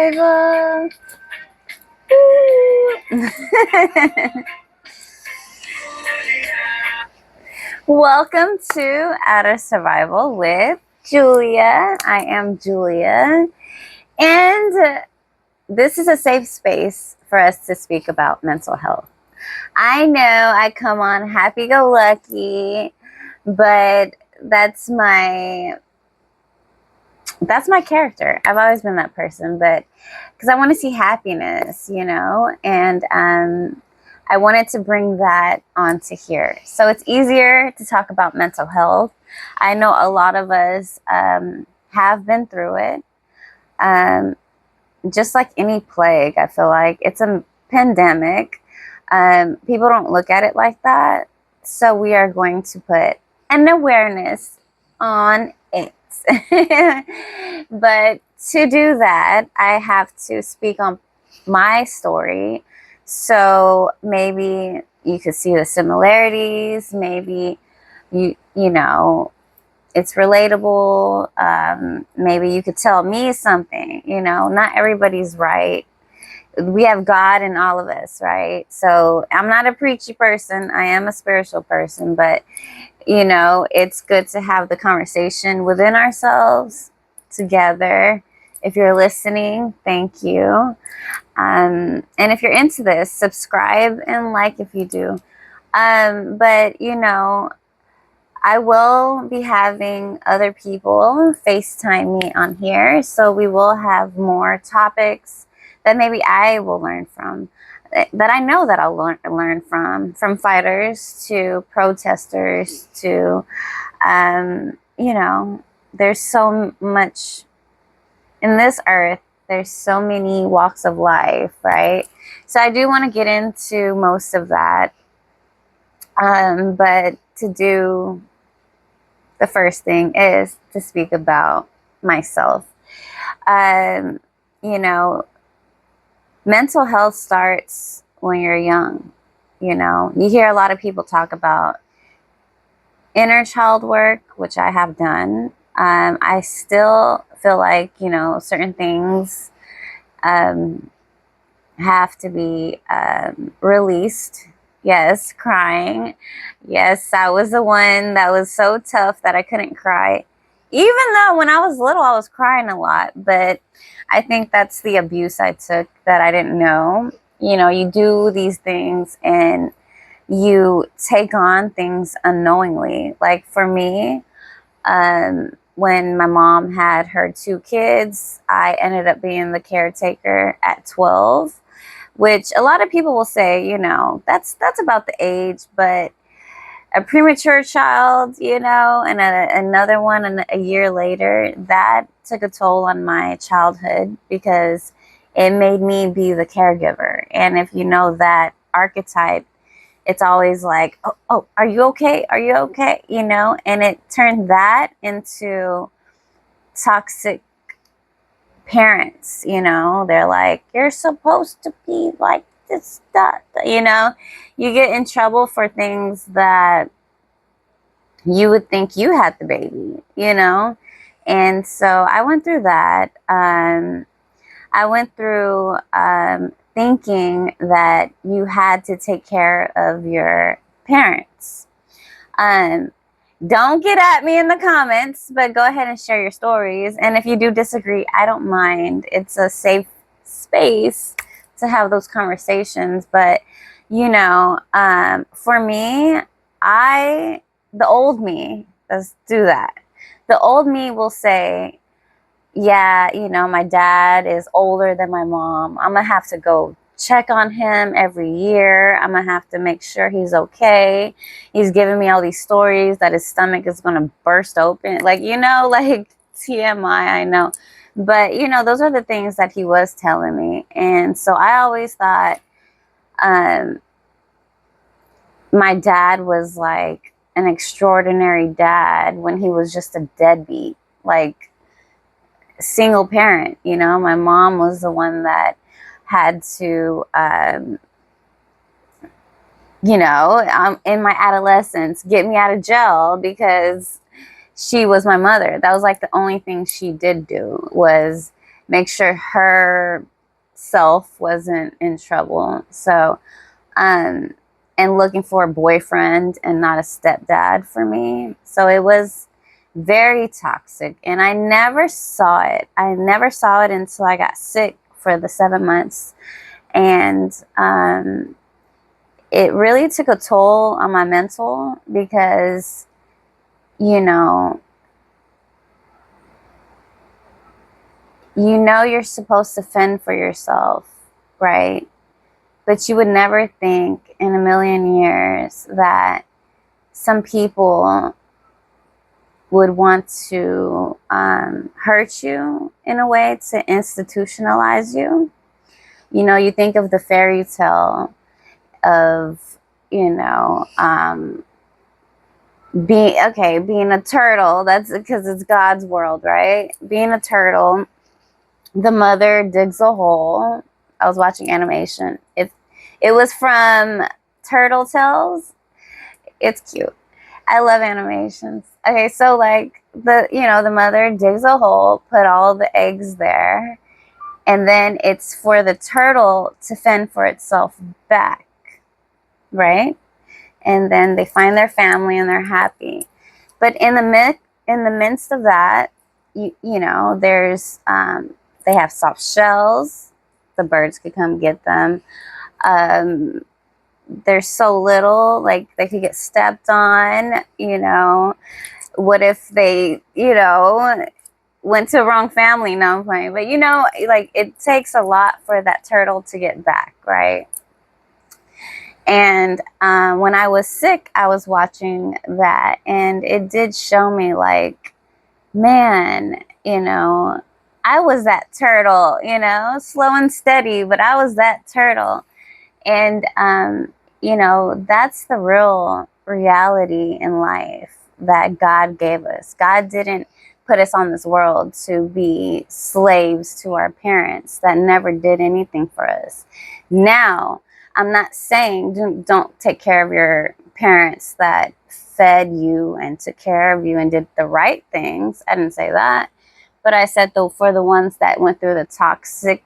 Survival. Welcome to Outta Survival with Julia. I am Julia, and this is a safe space for us to speak about mental health. I know I come on happy-go-lucky, but that's my character. I've always been that person, but because I want to see happiness, and I wanted to bring that onto here. So it's easier to talk about mental health. I know a lot of us have been through it. Just like any plague, I feel like it's a pandemic. People don't look at it like that. So we are going to put an awareness on it. But to do that, I have to speak on my story. So maybe you could see the similarities. Maybe you know it's relatable. Maybe you could tell me something. Not everybody's right. We have God in all of us, right? So I'm not a preachy person. I am a spiritual person, but it's good to have the conversation within ourselves together. If you're listening, thank you. And if you're into this, subscribe and like if you do. But I will be having other people FaceTime me on here. So we will have more topics that maybe I will learn from, that I know that I'll learn from fighters to protesters to, there's so much in this earth. There's so many walks of life, right? So I do want to get into most of that. But to do the first thing is to speak about myself. Mental health starts when you're young. You hear a lot of people talk about inner child work, which I have done. I still feel like, certain things have to be released. Yes, crying. Yes, I was the one that was so tough that I couldn't cry. Even though when I was little, I was crying a lot. But I think that's the abuse I took that I didn't know. You do these things and you take on things unknowingly. Like for me, when my mom had her 2 kids, I ended up being the caretaker at 12. Which a lot of people will say, that's about the age, but a premature child, and another one a year later, that took a toll on my childhood because it made me be the caregiver. And if you know that archetype, it's always like, oh, are you okay? Are you okay? And it turned that into toxic parents. They're like, you're supposed to be like this, that, you get in trouble for things that you would think you had the baby, and so I went through that. I went through thinking that you had to take care of your parents. Don't get at me in the comments, but go ahead and share your stories. And if you do disagree, I don't mind. It's a safe space to have those conversations. But, for me, the old me, let's do that. The old me will say, yeah, my dad is older than my mom. I'm going to have to go check on him every year. I'm gonna have to make sure he's okay. He's giving me all these stories that his stomach is gonna burst open, like TMI, I know, but those are the things that he was telling me. And so I always thought my dad was like an extraordinary dad when he was just a deadbeat, like single parent. My mom was the one that had to, in my adolescence, get me out of jail because she was my mother. That was like the only thing she did do, was make sure her self wasn't in trouble. So, and looking for a boyfriend and not a stepdad for me. So it was very toxic, and I never saw it. I never saw it until I got sick for the 7 months, and it really took a toll on my mental because, you know, you're supposed to fend for yourself, right? But you would never think in a million years that some people would want to hurt you in a way to institutionalize you. You think of the fairy tale of, being a turtle. That's because it's God's world, right? Being a turtle, the mother digs a hole. I was watching animation. It was from Turtle Tales. It's cute. I love animations. Okay, so like the mother digs a hole, put all the eggs there, and then it's for the turtle to fend for itself back, right? And then they find their family and they're happy. But in the midst of that, there's they have soft shells. The birds could come get them. They're so little, like they could get stepped on. What if they, went to the wrong family? No, I'm playing. But like it takes a lot for that turtle to get back, right? And when I was sick, I was watching that, and it did show me, like, man, I was that turtle, slow and steady, but I was that turtle. And, that's the real reality in life that God gave us. God didn't put us on this world to be slaves to our parents that never did anything for us. Now, I'm not saying don't take care of your parents that fed you and took care of you and did the right things. I didn't say that. But I said, though, for the ones that went through the toxic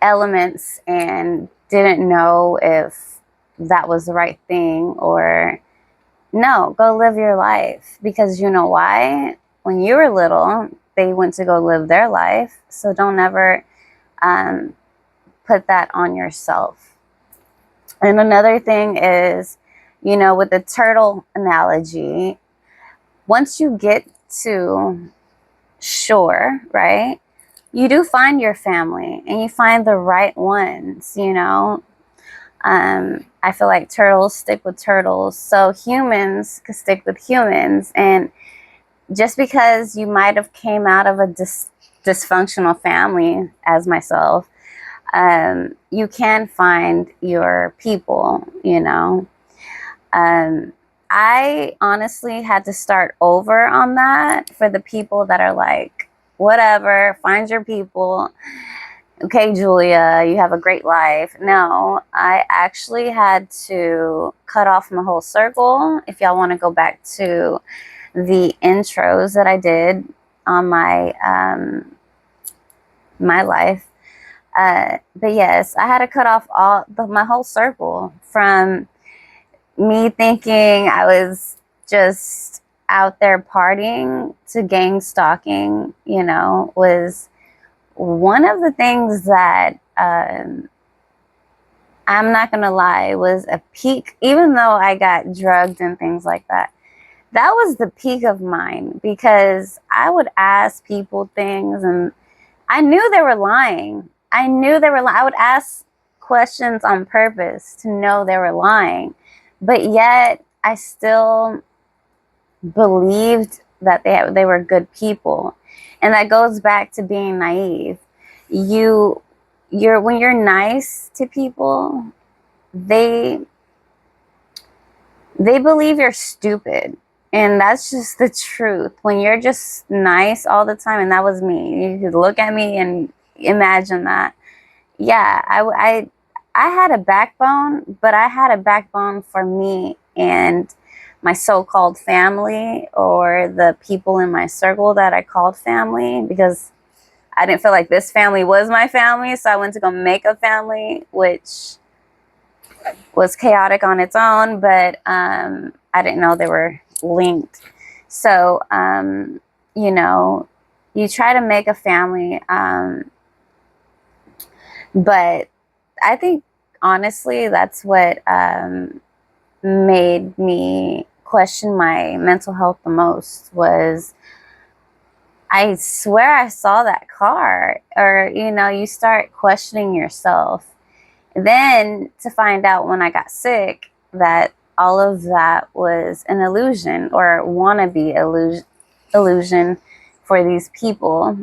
elements and didn't know if that was the right thing, or no, go live your life. Because you know why? When you were little, they went to go live their life. So don't ever put that on yourself. And another thing is, with the turtle analogy, once you get to shore, right, you do find your family and you find the right ones. I feel like turtles stick with turtles, so humans could stick with humans. And just because you might have came out of a dysfunctional family, as myself, you can find your people. I honestly had to start over on that for the people that are like, whatever, find your people. Okay, Julia, you have a great life. No, I actually had to cut off my whole circle. If y'all want to go back to the intros that I did on my my life, but yes, I had to cut off my whole circle. From me thinking I was just out there partying to gang stalking, was one of the things that I'm not going to lie, was a peak. Even though I got drugged and things like that, that was the peak of mine, because I would ask people things and I knew they were lying. I would ask questions on purpose to know they were lying. But yet I still believed that they were good people. And that goes back to being naive. When you're nice to people, they believe you're stupid. And that's just the truth. When you're just nice all the time, and that was me. You could look at me and imagine that. Yeah, I had a backbone, but I had a backbone for me and my so-called family, or the people in my circle that I called family, because I didn't feel like this family was my family, so I went to go make a family, which was chaotic on its own, but I didn't know they were linked. So, you know, you try to make a family, but I think honestly that's what made me question my mental health the most. Was I swear I saw that car, or you start questioning yourself. Then to find out when I got sick that all of that was an illusion, or wannabe illusion for these people.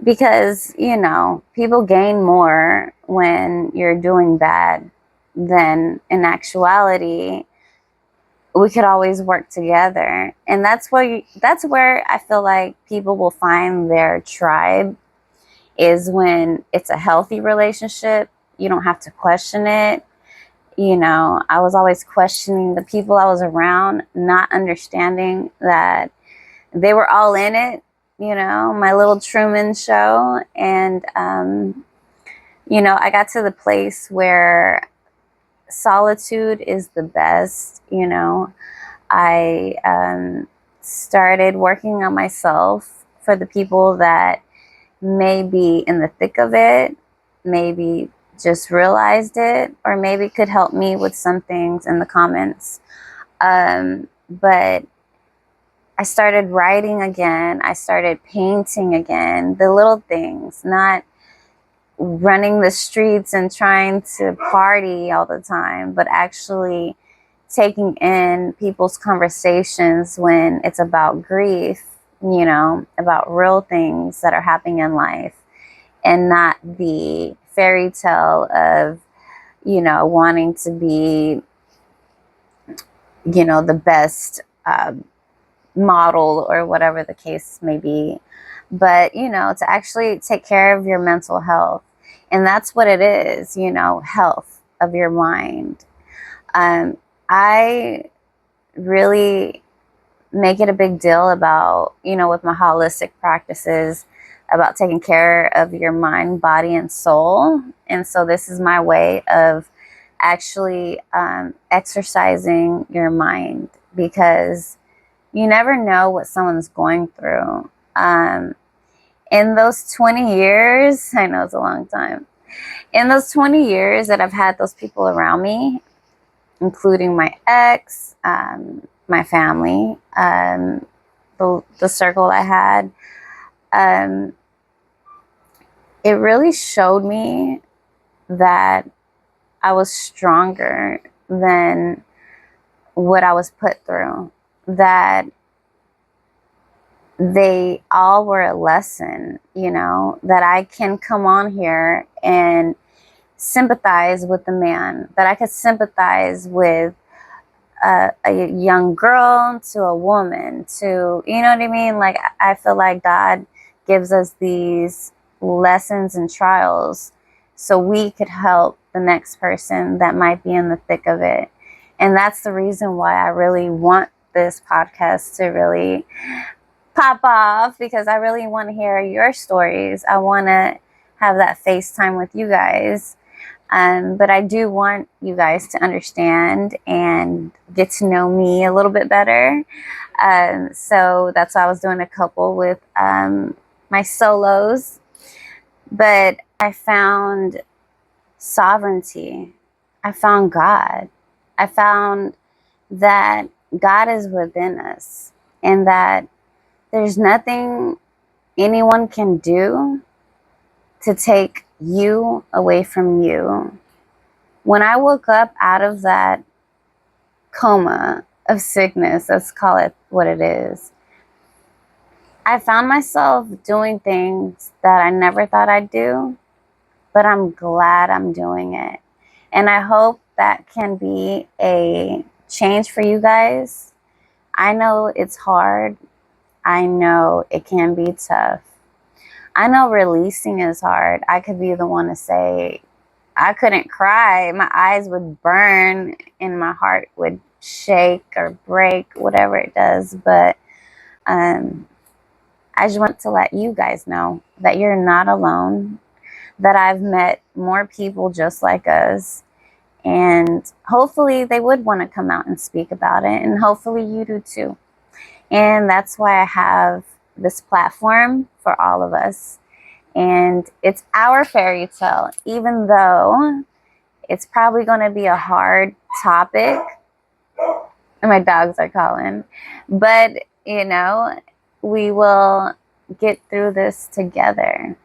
Because, people gain more when you're doing bad than in actuality. We could always work together. And that's where I feel like people will find their tribe, is when it's a healthy relationship. You don't have to question it. I was always questioning the people I was around, not understanding that they were all in it, my little Truman show. And, I got to the place where solitude is the best. I started working on myself for the people that maybe in the thick of it, maybe just realized it, or maybe could help me with some things in the comments. But I started writing again. I started painting again. The little things, not running the streets and trying to party all the time, but actually taking in people's conversations when it's about grief, about real things that are happening in life, and not the fairy tale of, wanting to be, the best model, or whatever the case may be. But, to actually take care of your mental health. And that's what it is, health of your mind. I really make it a big deal about, with my holistic practices, about taking care of your mind, body, and soul. And so this is my way of actually exercising your mind, because you never know what someone's going through. In those 20 years, I know it's a long time, in those 20 years that I've had those people around me, including my ex, my family, the circle I had, it really showed me that I was stronger than what I was put through, that they all were a lesson, that I can come on here and sympathize with the man, that I could sympathize with a young girl, to a woman, to, you know what I mean? Like, I feel like God gives us these lessons and trials so we could help the next person that might be in the thick of it. And that's the reason why I really want this podcast to really pop off, because I really want to hear your stories. I want to have that FaceTime with you guys. But I do want you guys to understand and get to know me a little bit better. So that's why I was doing a couple with my solos. But I found sovereignty. I found God. I found that God is within us, and that there's nothing anyone can do to take you away from you. When I woke up out of that coma of sickness, let's call it what it is, I found myself doing things that I never thought I'd do, but I'm glad I'm doing it. And I hope that can be a change for you guys. I know it's hard. I know it can be tough. I know releasing is hard. I could be the one to say, I couldn't cry. My eyes would burn and my heart would shake or break, whatever it does. But I I just want to let you guys know that you're not alone, that I've met more people just like us, and hopefully they would want to come out and speak about it, and hopefully you do too. And that's why I have this platform for all of us. And it's our fairy tale, even though it's probably going to be a hard topic. And my dogs are calling. But, you know, we will get through this together.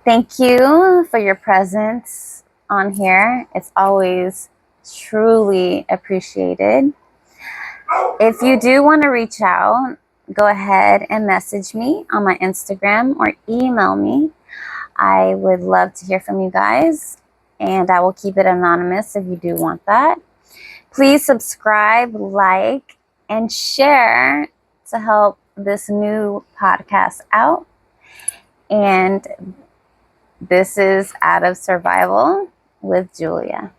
Thank you for your presence on here. It's always truly appreciated. If you do want to reach out, go ahead and message me on my Instagram or email me. I would love to hear from you guys, and I will keep it anonymous if you do want that. Please subscribe, like, and share to help this new podcast out. And this is Outta Survival with Julia.